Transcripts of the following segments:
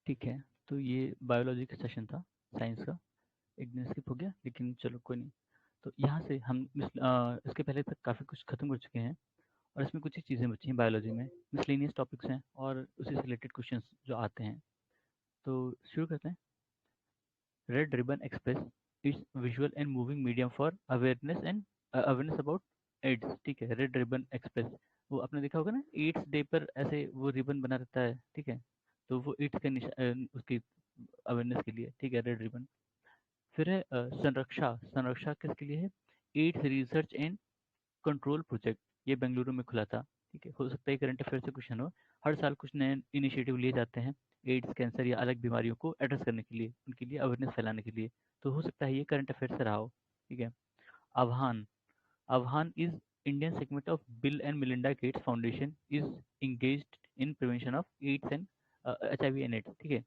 ठीक है, तो ये बायोलॉजी का सेशन था, साइंस का। एक दिन स्किप हो गया, लेकिन चलो कोई नहीं। तो यहाँ से हम इसके पहले तक काफ़ी कुछ खत्म कर चुके हैं, और इसमें कुछ ही चीज़ें बची हैं बायोलॉजी में। मिसलेनियस टॉपिक्स हैं और उसी से रिलेटेड क्वेश्चंस जो आते हैं। तो शुरू करते हैं। Red ribbon express its visual and moving medium for awareness about AIDS. ठीक है, रेड रिबन एक्सप्रेस, वो आपने देखा होगा ना, एड्स डे पर ऐसे वो रिबन बना रहता है। ठीक है, तो वो एड्स का उसकी अवेयरनेस के लिए, ठीक है, रेड रिबन। फिर है संरक्षा। संरक्षा किसके लिए है? Ads research and control project, ये बेंगलुरु में खुला था। ठीक है, हो सकता है करंट अफेयर से क्वेश्चन हो। हर साल कुछ नए इनिशिएटिव लिए जाते हैं एड्स, कैंसर या अलग बीमारियों को एड्रेस करने के लिए, उनके लिए अवेयरनेस फैलाने के लिए। तो हो सकता है ये करंट अफेयर से रहा हो। ठीक है। Avahan. Avahan is Indian segment of Bill and Melinda Gates Foundation is engaged in prevention of AIDS and HIV and AIDS. ठीक है,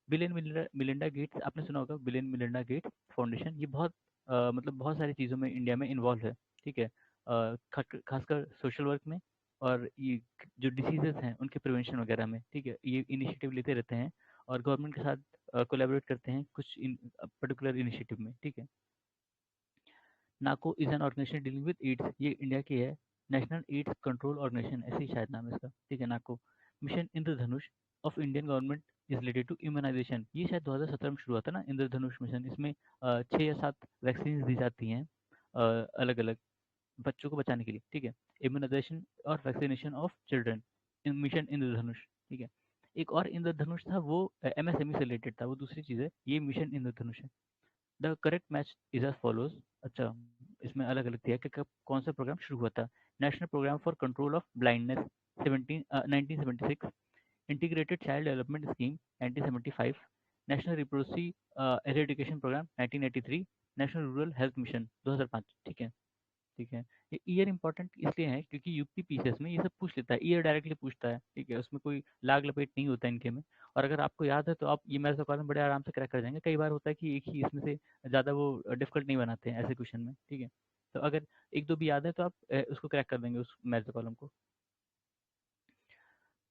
बिल एंड मिलिंडा गेट्स आपने सुना होगा, Bill and Melinda Gates Foundation, ये बहुत मतलब बहुत सारी चीज़ों में इंडिया में इन्वॉल्व है। ठीक है, खासकर सोशल वर्क में, और ये जो डिसीजेस हैं उनके प्रिवेंशन वगैरह में। ठीक है, ये इनिशिएटिव लेते रहते हैं और गवर्नमेंट के साथ कोलैबोरेट करते हैं कुछ पर्टिकुलर इनिशिएटिव में। ठीक है। NACO is an organization dealing with AIDS, ये इंडिया की है, नेशनल एड्स कंट्रोल ऑर्गेनाइजेशन, ऐसे ही शायद नाम है इसका। ठीक है, NACO. Mission Indradhanush of Indian government is related to immunization, ये शायद 2017 में शुरू हुआ था ना, इंद्रधनुष मिशन। इसमें 6 या 7 वैक्सीन दी जाती हैं अलग अलग बच्चों को बचाने के लिए। ठीक है, इम्यूनाइजेशन और vaccination of children in mission Indradhanush. ठीक है, एक और इंद्रधनुष था, वो MSME से रिलेटेड था, वो दूसरी चीज़ है, ये मिशन इंद्रधनुष है। The correct match is as follows. अच्छा, इसमें अलग अलग दिया कि कब कौन सा प्रोग्राम शुरू हुआ था। National programme for control of blindness 1976, integrated child development scheme 1975, national leprosy eradication programme 1983, national rural health mission 2005। ठीक है। ठीक है, ये ईयर इंपॉर्टेंट इसलिए है क्योंकि यूपी पीसीएस में ये सब पूछ लेता है, ईयर डायरेक्टली पूछता है। ठीक है, उसमें कोई लाग लपेट नहीं होता है इनके में। और अगर आपको याद है तो आप ये मैथ्स का कॉलम बड़े आराम से क्रैक कर जाएंगे। कई बार होता है कि एक ही इसमें से ज़्यादा वो डिफिकल्ट नहीं बनाते हैं ऐसे क्वेश्चन में। ठीक है, तो अगर एक दो भी याद है तो आप उसको क्रैक कर देंगे उस मैथ्स कॉलम को।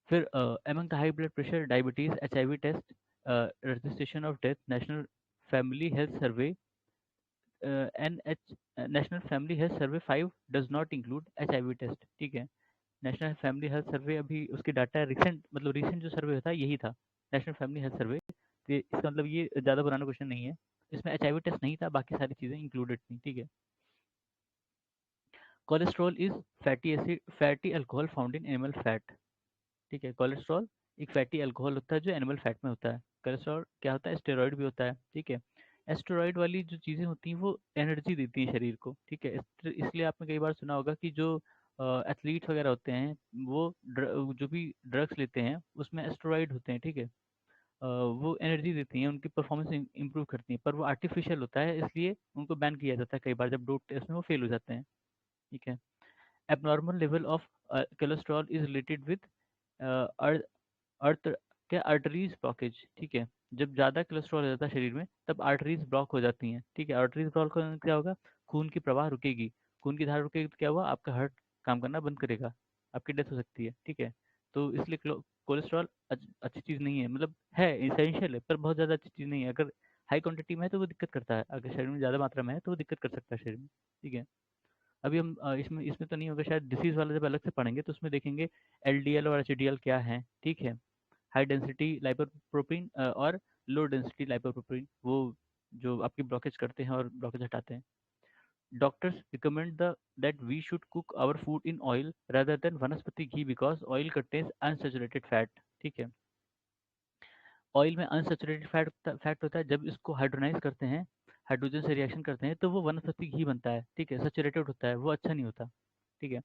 फिर among the high blood pressure, diabetes, HIV test, registration of death, National Family Health Survey, NH National Family Health Survey 5 does not include HIV test. ठीक है, नेशनल फैमिली हेल्थ सर्वे अभी उसकी data recent, मतलब recent जो सर्वे था यही था, national Family Health सर्वे। तो इसका मतलब ये ज़्यादा पुराना क्वेश्चन नहीं है। इसमें HIV टेस्ट नहीं था, बाकी सारी चीज़ें इंक्लूडेड थी। ठीक है। Cholesterol is fatty acid, fatty alcohol found in animal fat. ठीक है, कोलेस्ट्रॉल एक फैटी अल्कोहल होता है जो एनिमल फैट में होता है। कोलेस्ट्रॉल क्या होता है? स्टेरॉइड भी होता है। ठीक है, एस्टेरॉइड वाली जो चीज़ें होती हैं वो एनर्जी देती हैं शरीर को। ठीक है, इसलिए आपने कई बार सुना होगा कि जो एथलीट्स वगैरह होते हैं वो जो भी ड्रग्स लेते हैं उसमें एस्टेरॉइड होते हैं। ठीक है, वो एनर्जी देती हैं, उनकी परफॉर्मेंस इंप्रूव करती हैं, पर वो आर्टिफिशियल होता है, इसलिए उनको बैन किया जाता है कई बार, जब डोप टेस्ट में वो फेल हो जाते हैं। ठीक है, abnormal level of cholesterol is related with अर्थ क्या, आर्टरीज ब्लॉकेज। ठीक है, जब ज़्यादा कोलेस्ट्रॉल हो जाता है शरीर में तब आर्टरीज ब्लॉक हो जाती हैं। ठीक है, आर्टरीज ब्लॉक होने से क्या होगा? खून की प्रवाह रुकेगी, खून की धारा रुकेगी तो क्या हुआ? आपका हार्ट काम करना बंद करेगा, आपकी डेथ हो सकती है। ठीक है, तो इसलिए कोलेस्ट्रॉल अच्छी चीज़ नहीं है, मतलब है इसेंशियल है पर बहुत ज़्यादा अच्छी चीज़ नहीं है। अगर हाई क्वांटिटी में है तो वो दिक्कत करता है, अगर शरीर में ज़्यादा मात्रा में है तो वो दिक्कत कर सकता है शरीर में। ठीक है, अभी हम इसमें इसमें तो नहीं होगा शायद, डिसीज वाला जब अलग से पढ़ेंगे तो उसमें देखेंगे LDL और HDL क्या है। ठीक है, हाई डेंसिटी लाइपोप्रोटीन और लो डेंसिटी लाइपोप्रोटीन, वो जो आपकी ब्लॉकेज करते हैं और ब्लॉकेज हटाते हैं। Doctors recommend the that we should cook our food in oil rather than vanaspati ghee because oil contains unsaturated fat. ठीक है, ऑयल में अनसैचुरेटेड फैट होता है, जब इसको हाइड्रोनाइज करते हैं, हाइड्रोजन से रिएक्शन करते हैं तो वो वनस्पति घी बनता है। ठीक है, सैचुरेटेड होता है, वो अच्छा नहीं होता। ठीक है,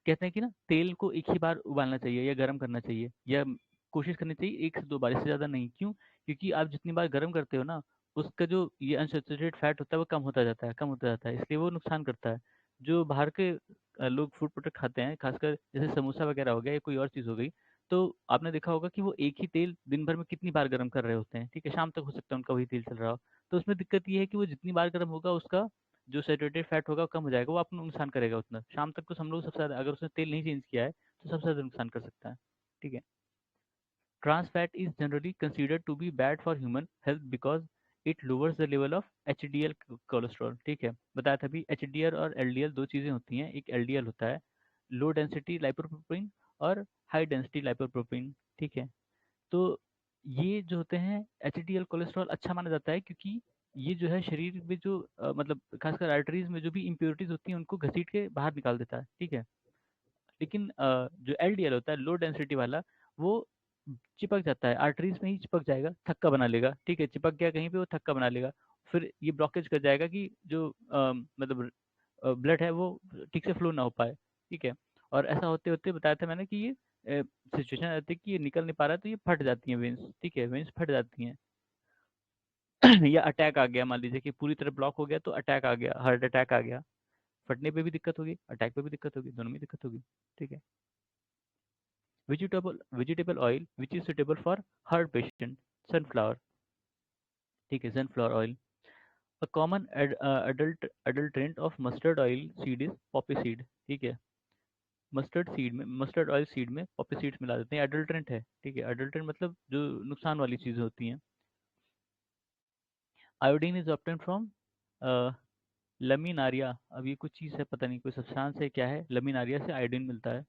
कहते हैं कि ना तेल को एक ही बार उबालना चाहिए या गर्म करना चाहिए, या कोशिश करनी चाहिए 1 से 2 बार, इससे ज़्यादा नहीं। क्यों? क्योंकि आप जितनी बार गर्म करते हो ना, उसका जो ये अनसैचुरेटेड फैट होता है वो कम होता जाता है, कम होता जाता है, इसलिए वो नुकसान करता है। जो बाहर के लोग फूड प्रोडक्ट खाते हैं, खासकर जैसे समोसा वगैरह हो गया या कोई और चीज़ हो गई, तो आपने देखा होगा कि वो एक ही तेल दिन भर में कितनी बार गर्म कर रहे होते हैं। ठीक है, शाम तक हो सकता है उनका वही तेल चल रहा हो। तो उसमें दिक्कत ये है कि वो जितनी बार गर्म होगा उसका जो सैचुरेटेड फैट होगा वो कम हो जाएगा, वो आपको नुकसान करेगा उतना। शाम तक तो हम लोग सबसे ज़्यादा, अगर उसने तेल नहीं चेंज किया है तो सबसे ज़्यादा नुकसान कर सकता है। ठीक है, Trans fat is generally considered to be bad for human health because it lowers the level of HDL cholesterol. ठीक है, बताया था अभी HDL और LDL दो चीज़ें होती हैं। एक LDL होता है लो डेंसिटी लाइपोप्रोटीन और हाई डेंसिटी लाइपोप्रोटीन। ठीक है, तो ये जो होते हैं HDL कोलेस्ट्रॉल अच्छा माना जाता है क्योंकि ये जो है शरीर में जो मतलब खासकर आर्टरीज में जो भी इम्प्योरिटीज होती हैं उनको घसीट के बाहर निकाल देता है। ठीक है, लेकिन जो एलडीएल होता है लो डेंसिटी वाला, वो चिपक जाता है आर्टरीज में ही, चिपक जाएगा, थक्का बना लेगा। ठीक है, चिपक गया कहीं पे वो थक्का बना लेगा, फिर ये ब्लॉकेज कर जाएगा कि जो मतलब ब्लड है वो ठीक से फ्लो ना हो पाए। ठीक है, और ऐसा होते होते बताया था मैंने कि ये सिचुएशन आती है कि ये निकल नहीं पा रहा है, तो ये फट जाती हैं वेन्स। ठीक है, वेन्स फट जाती हैं। या अटैक आ गया, मान लीजिए कि पूरी तरह ब्लॉक हो गया तो अटैक आ गया, हार्ट अटैक आ गया। फटने पे भी दिक्कत होगी, अटैक पे भी दिक्कत होगी, दोनों में दिक्कत होगी। ठीक है, vegetable oil which is suitable for heart patient, sunflower। ठीक है, sunflower oil। a common adulterant of mustard oil seed is poppy seed। ठीक है, मस्टर्ड ऑयल सीड में पॉपी सीड्स मिला देते हैं, अडल्ट्रेंट है। ठीक है, अडल्ट्रेंट मतलब जो नुकसान वाली चीजें होती हैं। Iodine is obtain from Laminaria. अब ये कुछ चीज़ है, पता नहीं कोई सब्सटेंस है, क्या है, लमीनारिया से आयोडीन मिलता है।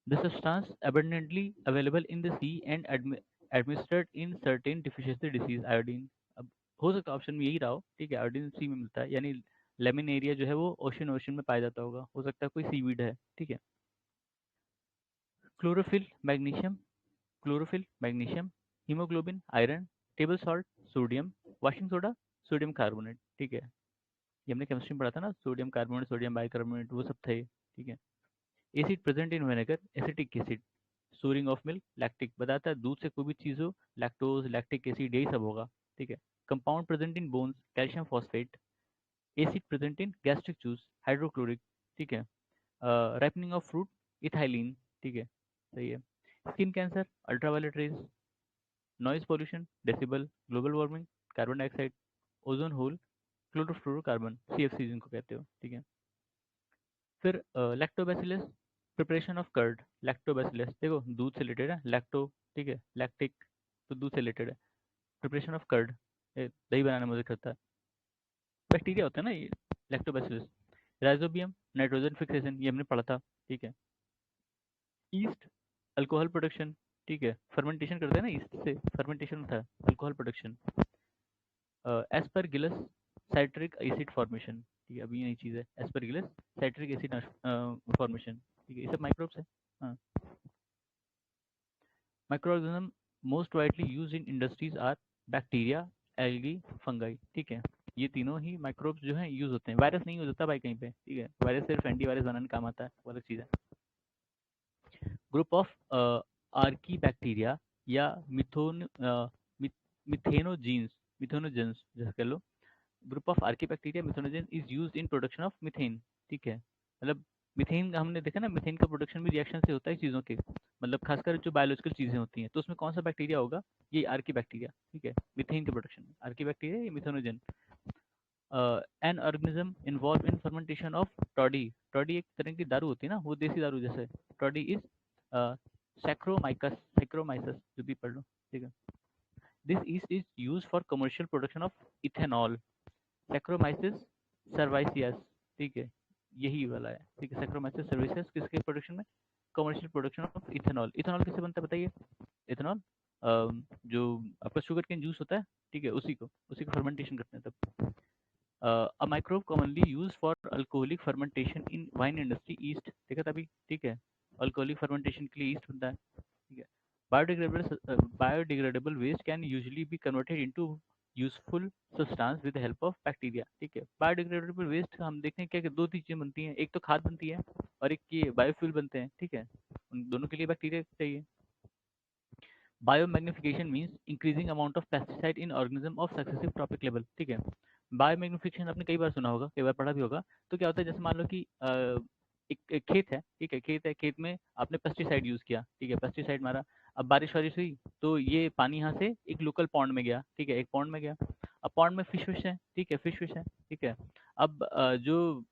The substance abundantly available in the sea and administered in certain deficiency disease iodine। अब हो सकता है ऑप्शन में यही रहा हो। ठीक है, आयोडीन सी में मिलता है, यानी लेमिन एरिया जो है वो ओशन ओशन में पाया जाता होगा, हो सकता है कोई सीवीड है। ठीक है, chlorophyll magnesium, chlorophyll magnesium, haemoglobin, iron, table salt, sodium, washing soda, sodium carbonate. ठीक है, ये हमने केमिस्ट्री में पढ़ा था ना, सोडियम कार्बोनेट, सोडियम बाइकार्बोनेट, वो सब थे। ठीक है, acid present in vinegar, acetic acid, souring of milk, lactic, बताता है दूध से कोई भी चीज़ हो, लैक्टोज, लैक्टिक एसिड, यही सब होगा। ठीक है, compound present in bones, calcium phosphate, acid present in gastric juice, hydrochloric. ठीक है, राइपनिंग ऑफ फ्रूट, इथाइलिन। ठीक है, सही है। Skin cancer, ultraviolet rays, noise pollution, decibel, global warming, carbon dioxide, ozone hole, chlorofluorocarbon, CFC जिनको कहते हो। ठीक है, फिर lactobacillus, preparation of curd. Lactobacillus देखो दूध से रिलेटेड है, लैक्टो, ठीक है, लैक्टिक, तो दूध से रिलेटेड है। प्रिपरेशन ऑफ कर्ड, दही बनाने में मदद करता है। बैक्टीरिया होता है ना ये, लैक्टोबैसिलस। राइजोबियम, नाइट्रोजन फिक्सेशन, ये हमने पढ़ा था। ठीक है, ईस्ट, अल्कोहल प्रोडक्शन। ठीक है, फर्मेंटेशन करते हैं ना ईस्ट से, फर्मेंटेशन होता है, alcohol production. Aspergillus, citric acid formation. ठीक है, अभी ये नई चीज़ है, एस्परगिलस साइट्रिक एसिड फॉर्मेशन। ठीक है, ये सब माइक्रोब्स है। हाँ, microorganism most widely use in industries are bacteria, algae, fungi. ठीक है, ये तीनों ही माइक्रोब्स जो हैं यूज होते हैं, वायरस नहीं यूज होता भाई कहीं पे। ठीक है, वायरस सिर्फ एंटीवायरस बनाने काम आता है, वो अलग चीज़ है। ग्रुप ऑफ आर्की बैक्टीरिया या मिथेनोजीन्स, मिथेनोजेंस जैसे कह लो। Group of archaebacteria methanogen is used in production of methane. ठीक है, मतलब मीथेन हमने देखा ना, मीथेन का प्रोडक्शन भी रिएक्शन से होता है चीज़ों के, मतलब खासकर जो बायोलॉजिकल चीज़ें होती हैं, तो उसमें कौन सा बैक्टीरिया होगा, ये आर्कीबैक्टीरिया। ठीक है, मीथेन के प्रोडक्शन में आर्कीबैक्टीरिया या methanogen. An organism involve in fermentation of toddy. Toddy एक तरह की दारू होती है ना, वो देसी दारू जैसे। टॉडी इज सैक्रोमाइकस, सैक्रोमाइसस जो भी पढ़ लो। ठीक है, this is use for commercial production of ethanol, saccharomyces cerevisiae. ठीक है, यही वाला है। ठीक है, सैक्रोमाइसिस सर्वाइसियस किसके प्रोडक्शन में, commercial production of ethanol. Ethanol किससे बनता है बताइए, इथेनॉल जो आपका शुगर केन जूस होता है, ठीक है, उसी को फर्मेंटेशन करते हैं तब। A microbe commonly use for alcoholic fermentation in wine industry, yeast देखा था अभी। ठीक है, अल्कोहलिक फर्मेंटेशन के लिए ईस्ट बनता है। ठीक है, biodegradable waste can usually be converted into useful substance with help of bacteria. ठीक है, बायोडिग्रेडेबल वेस्ट हम देखते हैं क्या कि दो तीन चीजें बनती हैं, एक तो खाद बनती है और एक ये बायोफ्यूल बनते हैं। ठीक है, उन दोनों के लिए बैक्टीरिया चाहिए। Biomagnification means increasing amount of pesticide in organism of successive trophic level. ठीक है, बायोमैग्निफिकेशन आपने कई बार सुना होगा, कई बार पढ़ा भी होगा। तो क्या होता है, जैसे मान लो कि एक खेत है। ठीक है, खेत है, खेत में आपने पेस्टिसाइड यूज किया। ठीक है, पेस्टिसाइड मारा, अब बारिश वारिश हुई तो ये पानी यहाँ से एक लोकल पॉन्ड में गया। ठीक है, एक पॉन्ड में गया, अब पॉन्ड में फिश फिश है। ठीक है, फिश फिश है। ठीक है, अब जो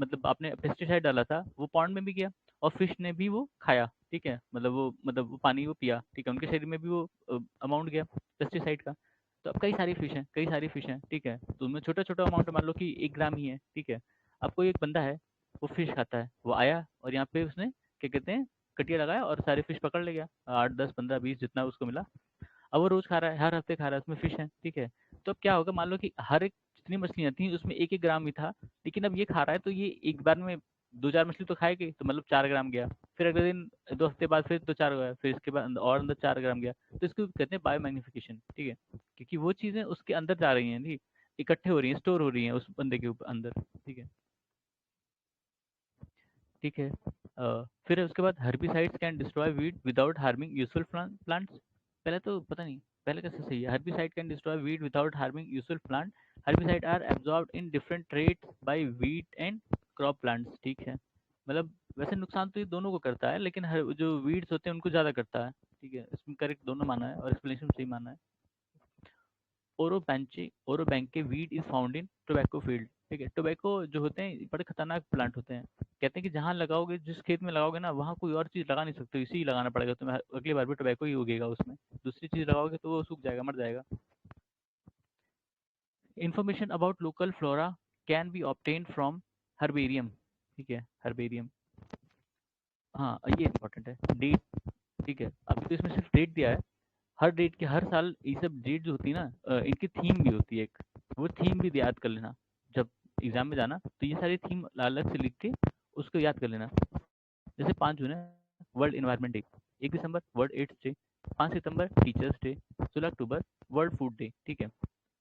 मतलब आपने पेस्टिसाइड डाला था वो पॉन्ड में भी गया और फिश ने भी वो खाया। ठीक है, मतलब वो पानी वो पिया, ठीक है, उनके शरीर में भी वो अमाउंट गया पेस्टिसाइड का। तो अब कई सारी फिश हैं, ठीक है, तो उनमें छोटा छोटा अमाउंट मान लो कि 1 ग्राम ही है, ठीक है। अब कोई एक बंदा है, वो फिश खाता है, वो आया और यहाँ पे उसने क्या कहते हैं, कटिया लगाया और सारे फिश पकड़ ले गया, 8 10 15 20 जितना उसको मिला। अब वो रोज खा रहा है, हर हफ्ते खा रहा है, उसमें फिश है, ठीक है। तो अब क्या होगा, मान लो कि हर एक जितनी मछलियां थी उसमें 1 1 ग्राम ही था, लेकिन अब ये खा रहा है तो ये एक बार में 2 4 मछली तो खाएगी, तो मतलब 4 ग्राम गया। फिर अगले दिन 2 हफ्ते बाद फिर तो 4 गया, फिर इसके बाद और अंदर 4 ग्राम गया। तो इसको कहते हैं बायो मैग्निफिकेशन, ठीक है, क्योंकि वो चीजें उसके अंदर जा रही हैं, ठीक, इकट्ठे हो रही हैं, स्टोर हो रही हैं उस बंदे के ऊपर अंदर, ठीक है। ठीक है। फिर उसके बाद herbicides can destroy weed without harming useful plants. पहले तो पता नहीं, पहले कैसे सही है, herbicide can destroy weed without harming useful plant. Herbicide are absorbed in different traits by wheat and crop plants, ठीक है। मतलब वैसे नुकसान तो ये दोनों को करता है, लेकिन हर जो वीड्स होते हैं उनको ज़्यादा करता है, ठीक है, इसमें करेक्ट दोनों माना है और एक्सप्लेनेशन सही माना है। Orobanche weed is found in tobacco field, ठीक है। टोबैको जो होते हैं बड़े खतरनाक प्लांट होते हैं, कहते हैं कि जहाँ लगाओगे, जिस खेत में लगाओगे ना, वहाँ कोई और चीज़ लगा नहीं सकते, इसी ही लगाना पड़ेगा तुम्हें, अगली बार भी टोबैको ही उगेगा उसमें। दूसरी चीज़ लगाओगे तो वो सूख जाएगा, मर जाएगा। Information about local flora can be obtain from herbarium, ठीक है, हर्बेरियम। हाँ, ये इंपॉर्टेंट है, डेट, ठीक है। अभी तो इसमें सिर्फ डेट दिया है, हर डेट के हर साल ये सब डेट जो होती है ना, इनकी थीम भी होती है एक, वो थीम भी याद कर लेना। जब एग्जाम में जाना तो ये सारी थीम अलग से लिख के उसको याद कर लेना। जैसे 5 जून है, वर्ल्ड इन्वायरमेंट डे। 1 दिसंबर वर्ल्ड एड्स डे। 5 सितंबर टीचर्स डे। 16 अक्टूबर वर्ल्ड फूड डे, ठीक है।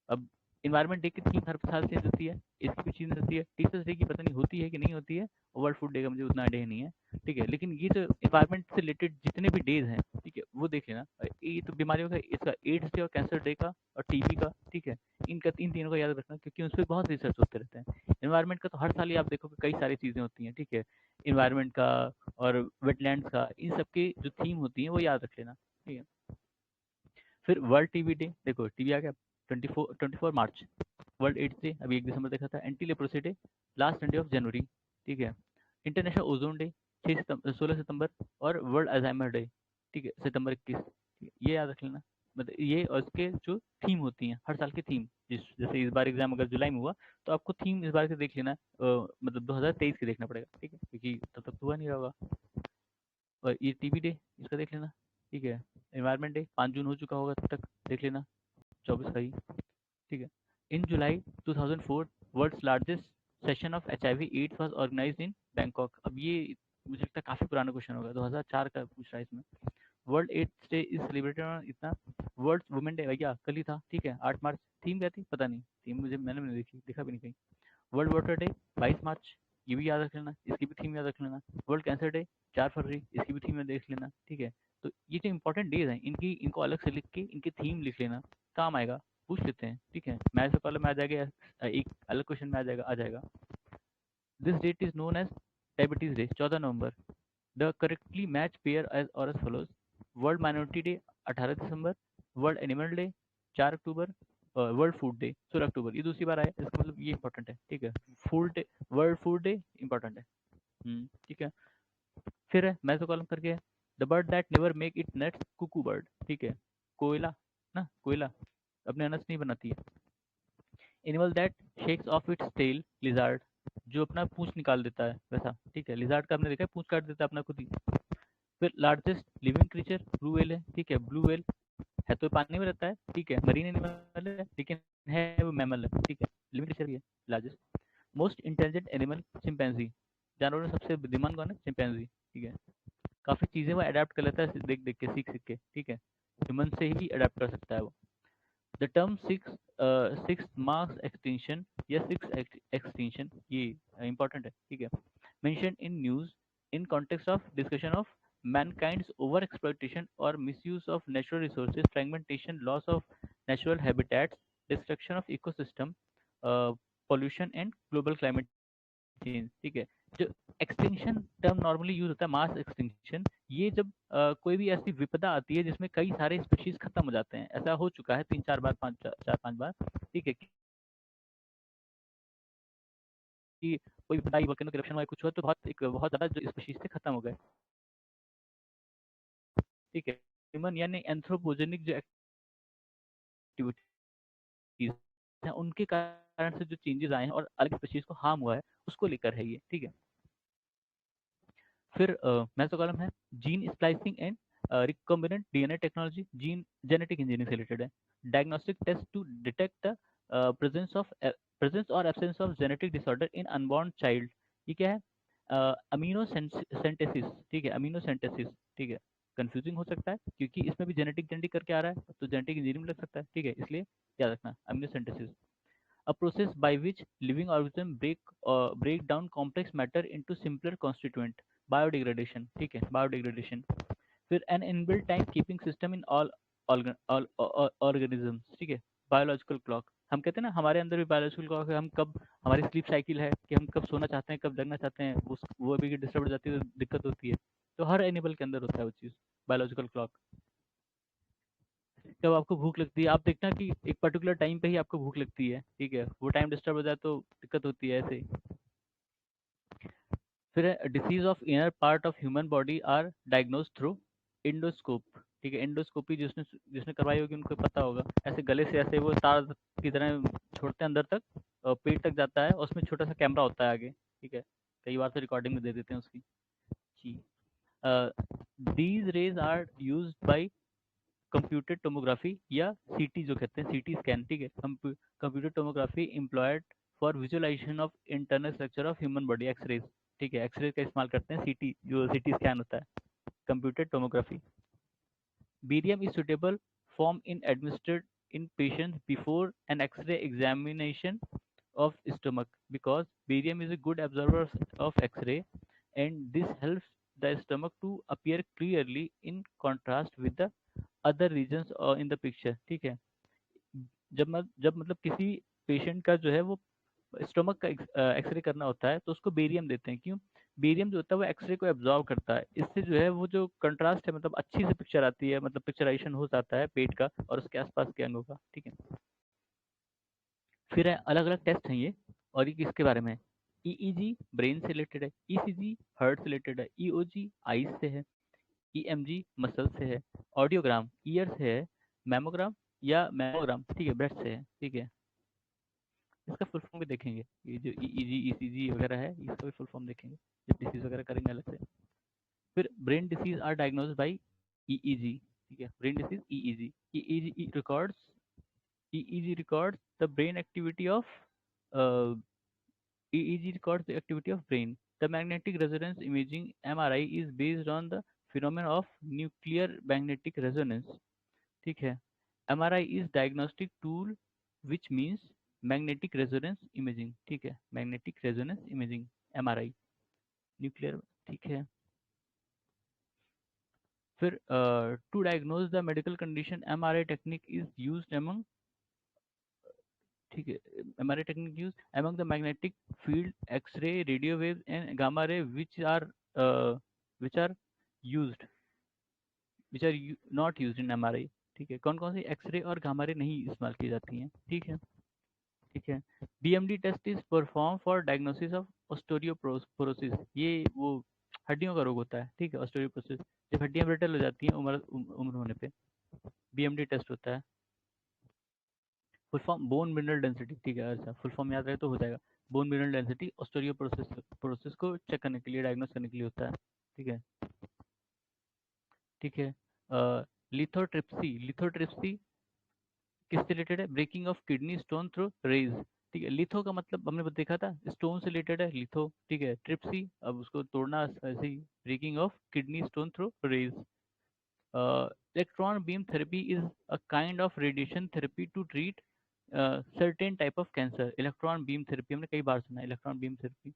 अब इन्वायरमेंट डे की थीम हर साल चेंज होती है, इसकी भी चेंज होती है, टीचर्स डे की पता नहीं होती है कि नहीं होती है, और वर्ल्ड फूड डे का मुझे उतना आइडिया नहीं है, ठीक है। लेकिन ये जो इन्वायरमेंट से रिलेटेड जितने भी डेज हैं, ठीक है, वो देख लेना। ये तो बीमारियों का, इसका एड्स डे और कैंसर डे का और टीबी का, ठीक है, इनका इन तीनों का याद रखना, क्योंकि उस पर बहुत रिसर्च होते रहते हैं। इन्वायरमेंट का तो हर साल ही आप देखोगे कई सारी चीज़ें होती हैं, ठीक है, इन्वायरमेंट का और वेटलैंड्स का, इन सब की जो थीम होती है वो याद रख लेना, ठीक है। फिर वर्ल्ड टीबी डे, देखो टीबी आ गया, 24 मार्च। वर्ल्ड एड्स डे अभी 1 दिसंबर देखा था। Anti leprosy day last Sunday of January, ठीक है। इंटरनेशनल ओजोन डे 16 सितंबर। और वर्ल्ड अल्जाइमर डे, ठीक है, सितंबर 21, ठीक है, ये याद रख लेना। मतलब ये और इसके जो थीम होती हैं हर साल की थीम, जैसे इस बार एग्जाम अगर जुलाई में हुआ तो आपको थीम इस बार के देख लेना, मतलब 2023 के देखना पड़ेगा, ठीक है, क्योंकि तब तक तो हुआ नहीं होगा। और ये टीबी डे इसका देख लेना, ठीक है। एनवायरमेंट डे 5 जून हो चुका होगा तब तक, देख लेना, 24 का ही, ठीक है। In July 2004 world's largest session of HIV AIDS was organised in Bangkok. अब ये मुझे लगता है काफी पुराना क्वेश्चन होगा, 2004 का पूछ रहा है इसमें। World AIDS Day is celebrated on इतना। वर्ल्ड वुमेन डे भैया कल ही था, ठीक है, 8 मार्च। थीम क्या थी पता नहीं, थीम मैंने भी नहीं देखी, देखा भी नहीं कहीं। वर्ल्ड वाटर डे 22 मार्च, ये भी याद रख लेना, इसकी भी थीम याद रख लेना। वर्ल्ड कैंसर डे 4 फरवरी, इसकी भी थीम में देख लेना, ठीक है। तो ये जो इंपॉर्टेंट डेज हैं इनकी, इनको अलग से लिख के इनकी थीम लिख लेना, काम आएगा, पूछ लेते हैं, ठीक है, मैथ से कॉलम में आ जाएगा, एक अलग क्वेश्चन में आ जाएगा। This date is known as diabetes day, 14 November. The correctly match pair as और as follows. World minority day 18 December. World animal day 4 October. World food day 16 October, ये दूसरी बार आया, इसका मतलब ये इंपॉर्टेंट है, ठीक है। Food day, world food day important है, ठीक है। फिर है मैं तो कॉलम करके, the bird that never make it nets, Kuku bird, ठीक है। कोयला, ना कोयला अपने अनस नहीं बनाती है। Animal that shakes off its tail, lizard, जो अपना पूंछ निकाल देता है वैसा, ठीक है। लिजार्ड का आपने देखा है, पूंछ काट देता है अपना खुद ही। फिर largest living creature blue whale है, ठीक है। ब्लू व्हेल है तो पानी में रहता है, ठीक है, मरीन एनिमल है, लेकिन है वो मैमल है, ठीक है, लिविंग क्रीचर ही है largest. Most intelligent animal chimpanzee, जानवरों में सबसे बुद्धिमान कौन है, चिंपैंजी, ठीक है। काफी चीजें वो अडेप्ट कर लेता है, देख देख के, सीख सीख के, ठीक है, ह्यूमन से ही अडेप्ट कर सकता है वो। The term six marks extension या सिक्स एक्सटेंशन, ये इंपॉर्टेंट है, ठीक है। Mention in news in context of discussion of mankind's over exploitation or misuse of natural resources, fragmentation, loss of natural habitats, destruction of ecosystem, uh, pollution and global climate change, ठीक है। जो extinction term normally use होता है, mass extinction, ये जब कोई भी ऐसी विपदा आती है जिसमें कई सारे स्पीशीज खत्म हो जाते हैं, ऐसा हो चुका है 3 4 बार, 5 4 5 बार, ठीक है, कि कोई विपदा आई, वोल्केनो इरप्शन हुआ, कुछ हुआ तो बहुत ज्यादा जो स्पीशीज थे खत्म हो गए। ठीक है। ह्यूमन यानी एंथ्रोपोजेनिक जो एक्टिविटीज हैं उनके कारण से जो चेंजेस आए हैं और अलग स्पीशीज को हार्म हुआ है उसको लेकर है ये, ठीक है। फिर मैथ्स कॉलम है gene splicing and recombinant DNA technology, gene genetic engineering से रिलेटेड है। Diagnostic test to detect the presence और absence of genetic disorder in unborn child. ये क्या है? अमीनो सेंटेसिस, ठीक है, अमीनो सेंटेसिस, ठीक है। कंफ्यूजिंग हो सकता है क्योंकि इसमें भी जेनेटिक जेनेटिक करके आ रहा है तो जेनेटिक इंजीनियरिंग लग सकता है, ठीक है, इसलिए याद रखना amino centesis. A process by which living organisms break down complex matter into simpler constituent, biodegradation, ठीक है, biodegradation। फिर an inbuilt time keeping system in all organisms, ठीक है। biological clock, हम कहते हैं ना हमारे अंदर भी बायोलॉजिकल क्लॉक है, हम कब, हमारी स्लीप साइकिल है कि हम कब सोना चाहते हैं कब जगना चाहते हैं, वो भी डिस्टर्ब हो जाती है तो दिक्कत होती है। तो हर एनिमल के अंदर होता है वो चीज़, बायोलॉजिकल क्लॉक। जब आपको भूख लगती है, आप देखना कि एक पर्टिकुलर टाइम पे ही आपको भूख लगती है, ठीक है, वो टाइम डिस्टर्ब हो जाए तो दिक्कत होती है, ऐसे ही। फिर disease of inner part of human body are diagnose through endoscope, ठीक है। इंडोस्कोपी जिसने जिसने करवाई होगी उनको पता होगा, ऐसे गले से ऐसे वो तार की तरह छोड़ते हैं अंदर तक, पेट तक जाता है और उसमें छोटा सा कैमरा होता है आगे, ठीक है। कई बार तो रिकॉर्डिंग में दे देते हैं उसकी जी। These rays are use by computer tomography या सीटी जो कहते हैं, सीटी स्कैन, ठीक है। Computer tomography employed for visualisation of internal structure of human body, x-rays, ठीक है। एक्सरे का इस्तेमाल करते हैं, सीटी जो सीटी स्कैन होता है, computer tomography. Barium is suitable form in administered in patients before an X-ray examination of stomach because barium is a good absorber of X-ray and this helps the stomach to appear clearly in contrast with the other regions in the picture, ठीक है। जब मतलब किसी patient का जो है वो stomach का एक्सरे करना होता है तो उसको बेरियम देते हैं, क्यों? बेरियम जो होता है वो एक्सरे को एब्जॉर्ब करता है, इससे जो है वो जो कंट्रास्ट है मतलब अच्छी से पिक्चर आती है, मतलब पिक्चराइजेशन हो जाता है पेट का और उसके आसपास के अंगों का, ठीक है। फिर है अलग अलग टेस्ट हैं ये, और ये किसके बारे में है? ईईजी ब्रेन से रिलेटेड है, ईसीजी हार्ट से रिलेटेड है, ईओजी आईज से है, ईएमजी मसल से है, ऑडियोग्राम ईयर से है, मैमोग्राम या मैमोग्राम, ठीक है, ब्रेस्ट से है, ठीक है। इसका फुल फॉर्म भी देखेंगे, ये जो ईईजी ईसीजी वगैरह है इसका भी फुल फॉर्म देखेंगे जब डिसीज वगैरह करेंगे अलग से। फिर brain disease are diagnose by EEG, ठीक है, brain disease EEG. EEG records EEG records the brain activity of EEG records the activity of brain. The magnetic resonance imaging MRI is based on the phenomenon of nuclear magnetic resonance, ठीक है। MRI is diagnostic tool which means magnetic resonance imaging, ठीक है, magnetic resonance imaging, MRI, nuclear, ठीक है। फिर to diagnose the medical condition MRI technique is used among, ठीक है, MRI technique use among the magnetic field, X-ray, radio waves and gamma ray which are used which are not used in MRI, ठीक है। कौन कौन सी x ray और gamma ray नहीं इस्तेमाल की जाती हैं, ठीक है, ठीक है। BMD test is perform for diagnosis of osteoporosis, ये वो हड्डियों का रोग होता है, ठीक है, ऑस्टियोपोरोसिस, जब हड्डियां ब्रिटल हो जाती हैं उम्र होने पे, बीएमडी टेस्ट होता है। Full form bone mineral density, ठीक है, अच्छा फुल फॉर्म याद रहे तो हो जाएगा। Bone mineral density osteoporosis process को चेक करने के लिए, डायग्नोस करने के लिए होता है, ठीक है, ठीक है। लिथोट्रिप्सी, लिथोट्रिप्सी किससे रिलेटेड है? Breaking of kidney stone through rays, ठीक है। लिथो का मतलब हमने देखा था स्टोन से रिलेटेड है लिथो, ठीक है। ट्रिप्सी अब उसको तोड़ना ऐसे ही, breaking of kidney stone through rays. Electron beam therapy is a kind of radiation therapy to treat certain type of cancer, electron beam therapy हमने कई बार सुना है, electron beam therapy.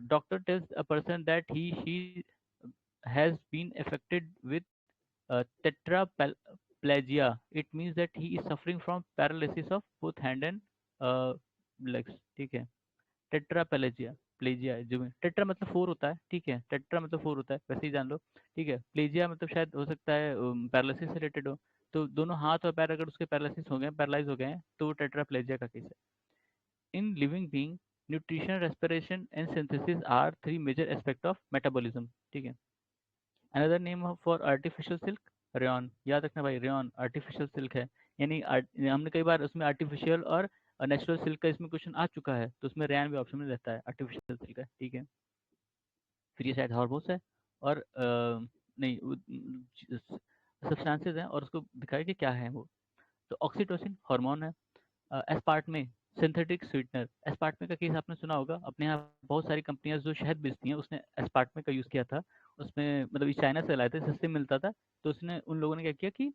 Doctor tells a person that he she has been affected with tetraplegia. It means that he is suffering from paralysis of both hand and legs, ठीक है। टेट्रापेलेजिया, plegia जो में tetra मतलब फोर होता है, ठीक है, tetra मतलब फोर होता है, वैसे ही जान लो, ठीक है। प्लेजिया मतलब शायद हो सकता है पैरालिसिस से रिलेटेड हो, तो दोनों हाथ और पैर अगर उसके पैरालिसिस हो गए, पैरालाइज हो गए हैं, तो वो टेट्राप्लेजिया का केस है। In living being nutrition, respiration and synthesis are three major aspect of metabolism, ठीक है। Another name for artificial silk, rayon. याद रखना भाई, रेयॉन आर्टिफिशियल सिल्क है। यानी हमने कई बार उसमें आर्टिफिशियल और नेचुरल सिल्क का इसमें क्वेश्चन आ चुका है, तो उसमें रेयन भी ऑप्शन में रहता है, आर्टिफिशियल सिल्क है, ठीक है। फिर ये शायद हॉर्मोन्स है, और नहीं सब्सटेंसेस हैं, और उसको दिखाया कि क्या है वो। तो ऑक्सीटोसिन हार्मोन है। एस्पार्टमे सिंथेटिक स्वीटनर। एस्पार्टमे का केस आपने सुना होगा, अपने यहाँ बहुत सारी कंपनियां जो शहद बेचती हैं उसने एस्पार्टमे का यूज़ किया था। उसमें मतलब ये चाइना से लाए थे, सस्ते में मिलता था, तो उसने उन लोगों ने क्या किया कि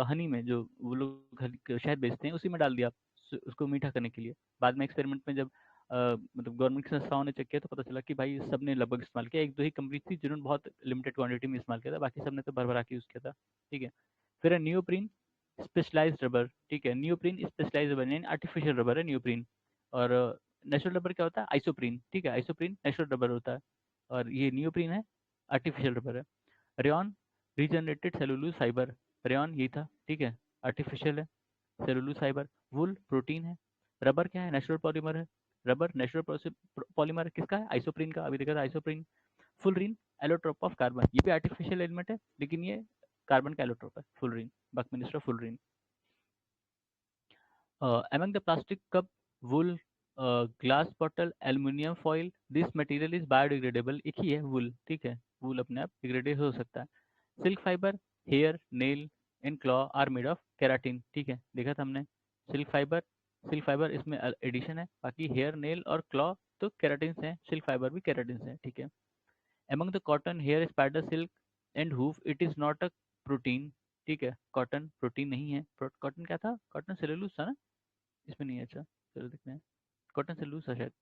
हनी में जो वो लोग शहद बेचते हैं उसी में डाल दिया, उसको मीठा करने के लिए। बाद में एक्सपेरिमेंट में जब मतलब गवर्नमेंट की संस्थाओं ने चेक किया तो पता चला कि भाई सब ने लगभग इस्तेमाल किया, एक दो ही कंपनी थी जिन्होंने बहुत लिमिटेड क्वांटिटी में इस्तेमाल किया था, बाकी सब ने तो भर भरा के यूज़ किया था, ठीक है। फिर है नियोप्रीन स्पेशलाइज्ड रबर, ठीक है। नियोप्रीन स्पेशलाइज्ड रबर यानी आर्टिफिशियल रबर है नियोप्रीन। और नेचुरल रबर क्या होता है, आइसोप्रीन, ठीक है। आइसोप्रीन नेचुरल रबर होता है, और ये नियोप्रीन है, आर्टिफिशियल रबर है। Rayon regenerated cellulose fibre, rayon यही था, ठीक है, आर्टिफिशियल है। Cellulose fibre. वुल प्रोटीन है। रबर क्या है, नेचुरल पॉलीमर है। रबर नेचुरल पॉलीमर किसका है, आइसोप्रीन का, अभी देखा था isoprene. Fullerene allotrope of carbon, ये भी आर्टिफिशियल एलिमेंट है, लेकिन ये कार्बन का एलोट्रोप है, fullerene, buckminsterfullerene. Among the plastic cup, wool, glass bottle, aluminium foil, this material is biodegradable। एक ही है wool, ठीक है, wool अपने आप डिग्रेडेड हो सकता है। Silk fibre, hair, nail and claw are made of keratin, ठीक है, देखा था हमने। सिल्क फाइबर, सिल्क फाइबर इसमें एडिशन है, बाकी हेयर, नेल और क्लॉ तो केराटिन से हैं, सिल्क फाइबर भी केराटिन से है, ठीक है। Among the cotton, hair, spider silk and hoof, it is not a protein, ठीक है, कॉटन प्रोटीन नहीं है। कॉटन क्या था, कॉटन सेलुलोज था ना, इसमें नहीं है, अच्छा चलो देखते हैं। कॉटन सेलुलोज है शायद,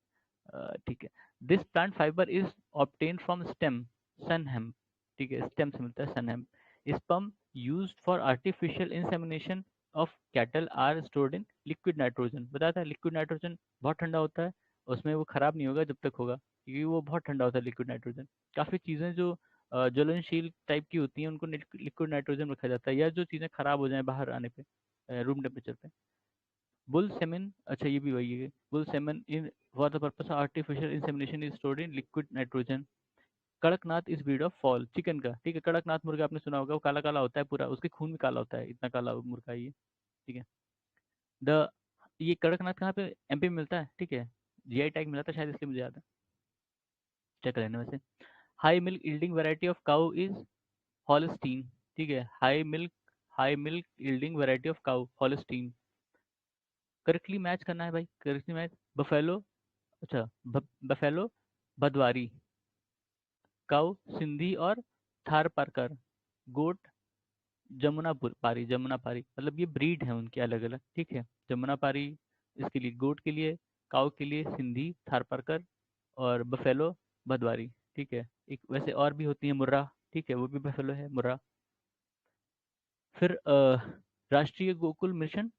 ठीक है। This plant fibre is obtain from stem, sunn hemp, ठीक है, स्टेम से मिलता है sunn hemp. Sperm used for artificial insemination of cattle are stored in liquid nitrogen. बताया था लिक्विड नाइट्रोजन बहुत ठंडा होता है, उसमें वो खराब नहीं होगा जब तक होगा, क्योंकि वो बहुत ठंडा होता है लिक्विड नाइट्रोजन। काफ़ी चीज़ें जो ज्वलनशील टाइप की होती हैं उनको लिक्विड नाइट्रोजन रखा जाता है, या जो चीज़ें खराब हो जाएं बाहर आने पे, रूम टेम्परेचर पे। बुल सेमन, अच्छा ये भी वही है। Bull semen in for the purpose of artificial insemination is stored in liquid nitrogen. Kadaknath is breed of fall, chicken का, ठीक है। कड़कनाथ मुर्गा आपने सुना होगा, वो काला काला होता है पूरा, उसके खून भी काला होता है, इतना काला मुर्गा है ये, ठीक है। द ये कड़कनाथ कहाँ पे, एमपी में मिलता है, ठीक है। जीआई टैग मिला था शायद, इसलिए मुझे याद है, चेक लेना वैसे। High milk yielding variety of cow is Holstein, ठीक है। High milk yielding variety of cow Holstein. Correctly match करना है भाई, करेक्टली मैच। बफेलो, अच्छा बफेलो भदवारी। काऊ सिंधी और थार पारकर। गोट पारी, जमुना पारी, मतलब ये ब्रीड है उनकी अलग अलग, ठीक है। जमुना पारी इसके लिए, गोट के लिए, काऊ के लिए सिंधी थार पारकर, और बफेलो भदवारी, ठीक है। एक वैसे और भी होती है मुर्रा, ठीक है, वो भी बफेलो है मुर्रा। फिर Rashtriya Gokul mission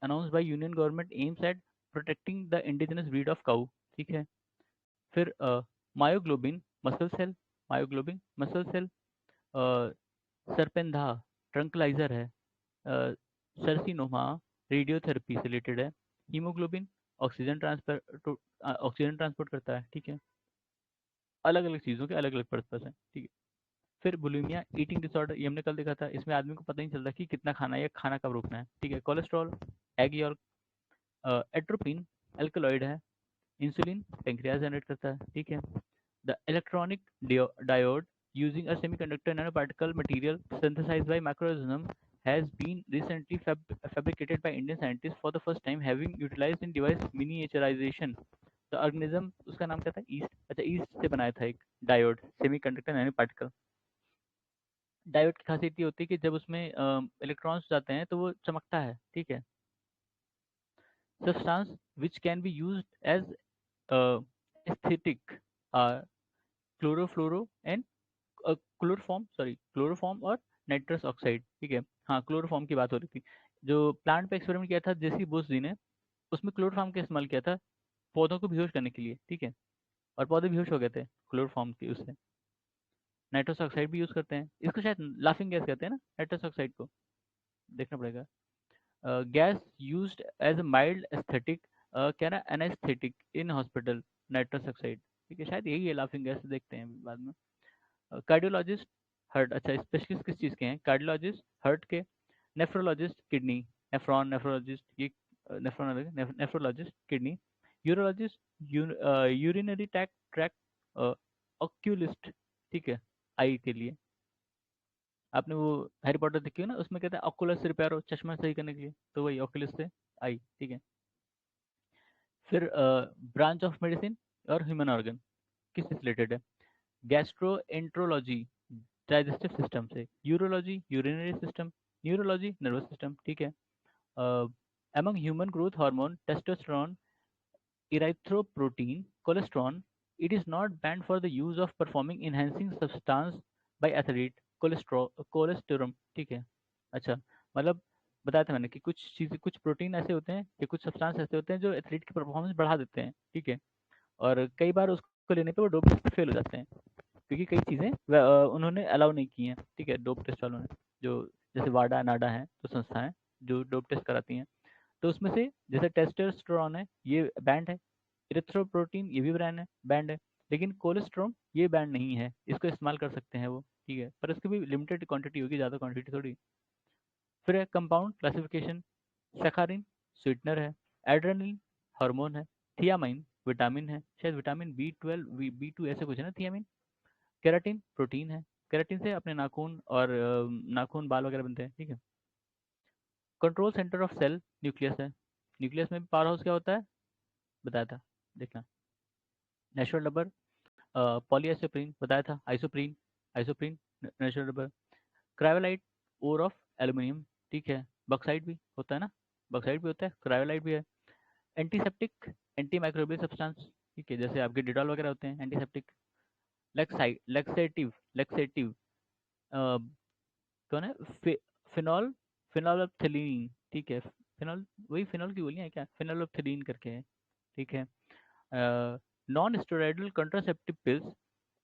announce by union government aims at protecting the indigenous breed of cow, ठीक है। फिर myoglobin muscle cell, myoglobin muscle cell. सरपेंधा ट्रंकलाइजर है। सरसिनोमा रेडियोथेरेपी से रिलेटेड है। Haemoglobin oxygen transfer, oxygen transport करता है, ठीक है। अलग अलग चीज़ों के अलग अलग पर्पस हैं, ठीक है। फिर बुलिमिया ईटिंग डिसऑर्डर, ये हमने कल देखा था, इसमें आदमी को पता नहीं चलता कि कितना खाना है या खाना कब रोकना है, ठीक है। Cholesterol egg York. Atropine alkaloid है। इंसुलिन पेंक्रियाज जनरेट करता है, ठीक है। The electronic diode using a semiconductor nanoparticle material synthesized by microorganism has been recently fabricated by Indian scientists for the first time, having utilized in device miniaturization। the organism उसका नाम क्या था, east, अच्छा east से बनाया था एक diode, semiconductor nano particle. Diode की खासियत ये होती है कि जब उसमें इलेक्ट्रॉन्स जाते हैं तो वो चमकता है, ठीक है। Substance which can be used as aesthetic, chlorofluoro and chloroform, sorry chloroform और नाइट्रस ऑक्साइड, ठीक है। हाँ क्लोरोफॉर्म की बात हो रही थी, जो प्लांट पे एक्सपेरिमेंट किया था जेसी बोस जी ने, उसमें क्लोरोफॉर्म का इस्तेमाल किया था पौधों को बेहोश करने के लिए, ठीक है। और पौधे बेहोश हो गए थे क्लोरोफॉर्म की उससे। नाइट्रस ऑक्साइड भी यूज करते हैं इसको, शायद लाफिंग गैस कहते हैं ना नाइट्रस ऑक्साइड को, देखना पड़ेगा। Gas used as a mild aesthetic, क्या ना anaesthetic in hospital, nitrous oxide, ठीक है, शायद यही है लाफिंग गैस, देखते हैं बाद में। कार्डियोलॉजिस्ट हार्ट, अच्छा स्पेशलिस्ट किस चीज़ के हैं? कार्डियोलॉजिस्ट हार्ट के, नेफ्रोलॉजिस्ट किडनी, नेफ्रोलॉजिस्ट ये nephrologist kidney, urologist urinary tract, oculist, ठीक है, आई के लिए। आपने वो हैरी पॉटर देखी है ना, उसमें कहते हैं ऑकुलस रिपेयर हो, चश्मा सही करने के लिए, तो वही ऑकुलिस से आई, ठीक है। फिर ब्रांच ऑफ मेडिसिन और ह्यूमन ऑर्गन किससे रिलेटेड है? गैस्ट्रोएंट्रोलॉजी डाइजेस्टिव सिस्टम से, urology urinary system, neurology nervous system, ठीक है। Among human growth hormone testosterone, erythropoietin, cholesterol, it is not banned for the use of performing enhancing substance by athlete, cholesterol, ठीक है। अच्छा, मतलब बताया था मैंने कि कुछ चीज़ें, कुछ प्रोटीन ऐसे होते हैं या कुछ सब्सटेंस ऐसे होते हैं जो एथलीट की परफॉर्मेंस बढ़ा देते हैं, ठीक है। और कई बार उसको लेने पे वो डोप टेस्ट पे फेल हो जाते हैं, क्योंकि कई चीज़ें उन्होंने अलाउ नहीं की हैं, ठीक है, डोप टेस्ट वालों ने, जो जैसे वाडा नाडा है, तो संस्थाएं जो डोप टेस्ट कराती हैं, तो उसमें से जैसे टेस्टोस्टेरोन है, ये बैंड है, इरिथ्रोपोइटिन ये भी ब्रांड है, बैंड है, लेकिन कोलेस्ट्रॉम ये बैंड नहीं है, इसको इस्तेमाल कर सकते हैं वो, ठीक है, पर इसकी भी लिमिटेड क्वांटिटी होगी, ज़्यादा क्वांटिटी थोड़ी। फिर है कंपाउंड क्लासिफिकेशन, सैकारिन स्वीटनर है, एड्रेनलिन हार्मोन है, थियामाइन विटामिन है, शायद विटामिन बी 12 बी 2 ऐसे कुछ है ना, थियामिन। केराटिन प्रोटीन है, केराटिन से अपने नाखून और नाखून बाल वगैरह बनते हैं, ठीक है। Control centre of cell nucleus है, न्यूक्लियस में पावर हाउस क्या होता है, बताया था, देखना। नेचुरल रबर, पॉलीआइसोप्रीन बताया था, isoprene, isoprene natural rubber. Cryolite ore of aluminium, ठीक है। बक्साइड भी होता है ना, बक्साइड भी होता है, क्रायोलाइट भी है। एंटीसेप्टिक एंटी माइक्रोबियल सब्सटेंस, ठीक है, जैसे आपके डिटॉल वगैरह होते हैं एंटीसेप्टिक। लेक्सेटिव कौन है? फिनॉल, फिनोल्फथलीन, ठीक है, फिनॉल, वही फिनॉल की गोलियां है क्या, फिनोल्फथलीन करके है, ठीक है। नॉन स्टेरॉयडल कंट्रासेप्टिव पिल्स,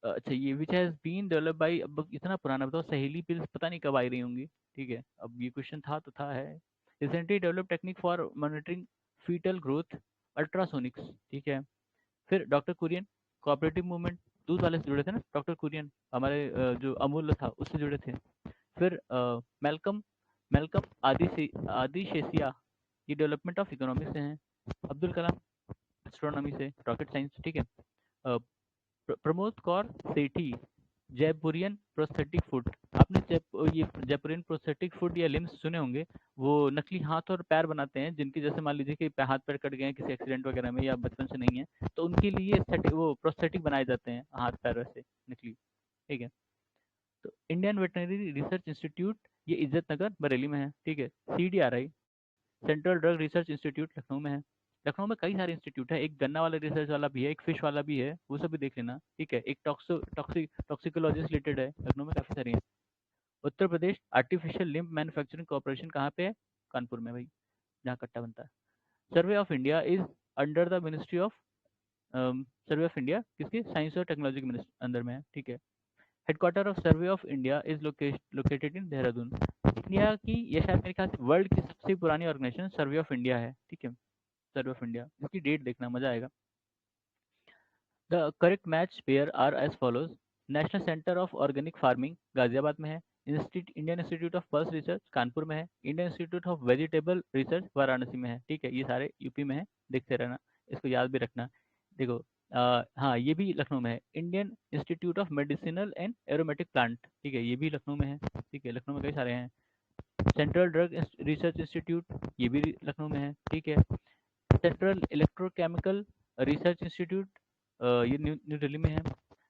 अच्छा ये which has been develop by, अब इतना पुराना बताओ, सहेली पिल्स पता नहीं कब आई रही होंगी, ठीक है, अब ये क्वेश्चन था तो था है। Recently develop technique for monitoring foetal growth, ultrasonics, ठीक है। फिर डॉक्टर कुरियन, कोऑपरेटिव मूवमेंट, दूध वाले से जुड़े थे ना डॉक्टर कुरियन, हमारे जो अमूल था उससे जुड़े थे। फिर मेलकम, मेलकम आदि से आदि शेसिया, ये डेवलपमेंट ऑफ इकोनॉमिक्स से हैं। अब्दुल कलाम एस्ट्रोनॉमी से, रॉकेट साइंस, ठीक है। अ, प्रमोद कौर सेठी, जयपुरियन प्रोस्थेटिक फुट, आपने ये जयपुरियन प्रोस्थेटिक फुट या लिम्स सुने होंगे, वो नकली हाथ और पैर बनाते हैं, जिनके जैसे मान लीजिए कि हाथ पैर कट गए हैं किसी एक्सीडेंट वगैरह में या बचपन से नहीं है, तो उनके लिए वो प्रोस्थेटिक बनाए जाते हैं, हाथ पैर वैसे नकली, ठीक है। तो इंडियन वेटनरी रिसर्च इंस्टीट्यूट, ये इज्जत नगर बरेली में है, ठीक है। CDRI central drug research institute Lucknow में है। लखनऊ में कई सारे इंस्टीट्यूट है, एक गन्ना वाला रिसर्च वाला भी है, एक फिश वाला भी है, वो सब भी देख लेना, ठीक है। एक टॉक्सिकोलॉजी से रिलेटेड है, लखनऊ में काफ़ी सारी हैं। Uttar Pradesh artificial limb manufacturing corporation कहाँ पे है? कानपुर में भाई, जहाँ कट्टा बनता है। Survey of India is under the ministry of, survey of India किसके, साइंस और टेक्नोलॉजी के अंदर में है, ठीक है। Headquarter of survey of India is located in Dehradun. India की, ये शायद मेरे ख्याल से वर्ल्ड की सबसे पुरानी ऑर्गेनाइजेशन सर्वे ऑफ इंडिया है, ठीक है, सर्वे ऑफ इंडिया, इसकी डेट देखना मजा आएगा। The correct match pair are as follows, National Centre of Organic Farming Ghaziabad में है, Indian Institute of Pulse Research Kanpur में है, Indian Institute of Vegetable Research Varanasi में है, ठीक है, ये सारे यूपी में है, देखते रहना, इसको याद भी रखना। देखो हाँ ये भी लखनऊ में है, Indian Institute of medicinal and aromatic plant, ठीक है, ये भी लखनऊ में है, ठीक है, लखनऊ में कई सारे हैं। सेंट्रल ड्रग रिसर्च इंस्टीट्यूट, ये भी लखनऊ में है, ठीक है। सेंट्रल इलेक्ट्रोकेमिकल रिसर्च इंस्टीट्यूट, ये न्यू न्यू दिल्ली में है।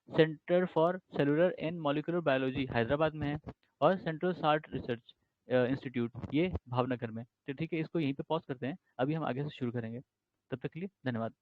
Centre for cellular and molecular biology Hyderabad में है। और सेंट्रल साल्ट रिसर्च इंस्टीट्यूट ये भावनगर में। तो ठीक है, इसको यहीं पे पॉज करते हैं, अभी हम आगे से शुरू करेंगे, तब तक के लिए धन्यवाद।